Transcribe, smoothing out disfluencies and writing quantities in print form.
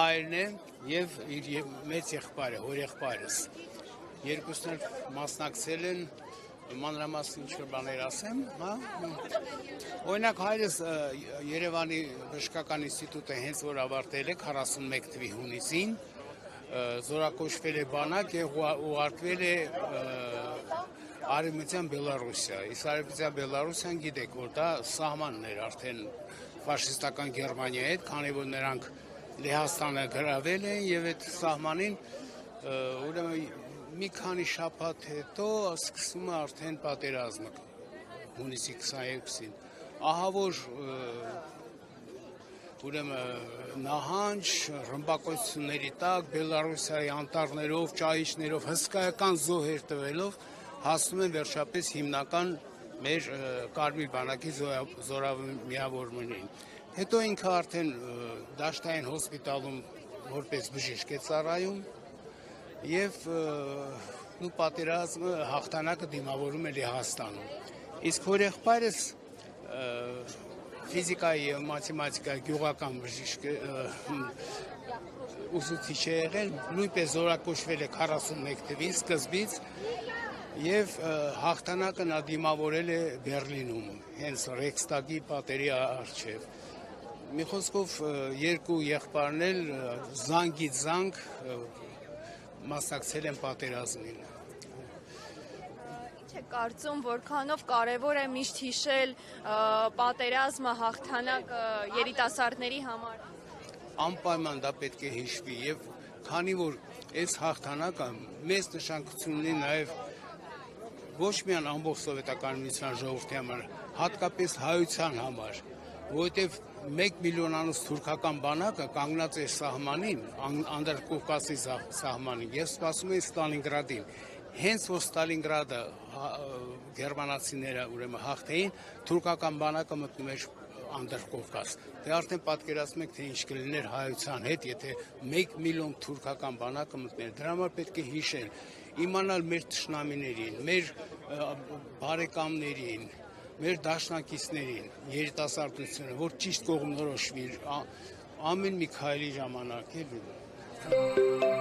հայրն է եւ իր մեծ եղբայրը, հորեղբայրս։ Երկուսն էլ մասնակցել են մանրամասն ինչ-որ բաներ ասեմ, հա։ Օրինակ հայրս Երևանի բժշկական ինստիտուտը հենց որ ավարտել է 41 թվականի հունիսին, զորակոչվել է բանակ եւ ուղարկվել է Արևմտյան Բելարուսիա։ Իսկ Արևմտյան Բելարուսիան գիտեք, որ դա սահմանն էր արդեն ֆաշիստական Գերմանիայի հետ, քանի որ նրանք Լեհաստանը գրավել են եւ այդ սահմանին ուրեմն մի քանի շաբաթ հետո սկսում է արդեն պատերազմը հունիսի 22-ին։ Ահա որ ուրեմն նահանջ, ռմբակոծությունների տակ, Բելարուսիայի անտառներով, ճահիճներով, հսկայական զոհեր տվելով հասնում են վերջապես հիմնական մեր Կարմիր բանակի զորամիավորներին։ Հետո ինքը արդեն դաշտային հոսպիտալում որպես բժիշկ է ծառայում եւ պատերազմը հաղթանակը դիմավորում է Լեհաստանում։ Իսկ հորեղբայրս ֆիզիկայի եւ մաթեմատիկայի գյուղական բժիշկ ուսուցիչ է եղել, նույնպես զորակոչվել է 41 թվականին սկզբից եւ հաղթանակը նա դիմավորել է Բեռլինում, հենց Ռեքստագի պատերի առջեւ։ Մի խոսքով երկու եղբայրն էլ զանգից զանգ մասնակցել են պատերազմին։ Ինչ է կարծում, որքանով կարևոր է միշտ հիշել պատերազմը, հաղթանակը երիտասարդների համար։ Անպայման դա պետք է հիշվի եւ քանի որ այս հաղթանակը մեծ նշանակություն ունի նաեւ ոչ միայն ամբողջ սովետական միության ժողովրդի համար, հատկապես հայության համար, որովհետեւ 1 միլիոնանոց թուրքական բանակը կանգնած էր սահմանին, Անդրկովկասի սահմանին եւ սպասում էին Ստալինգրադին։ Հենց որ Ստալինգրադը գերմանացիները ուրեմն հաղթեին, թուրքական բանակը մտնում էր Անդրկովկաս։ Դե արդեն պատկերացնում եք, թե ինչ կլիներ հայության հետ, եթե 1 միլիոն թուրքական բանակը մտներ։ Դրա համար պետք է հիշել, իմանալ մեր թշնամիներին, մեր բարեկամներին, մեր դաշնակիցներին, երիտասարդությունը, որ ճիշտ կողմնորոշվի ամեն մի քայլի ժամանակ էլի։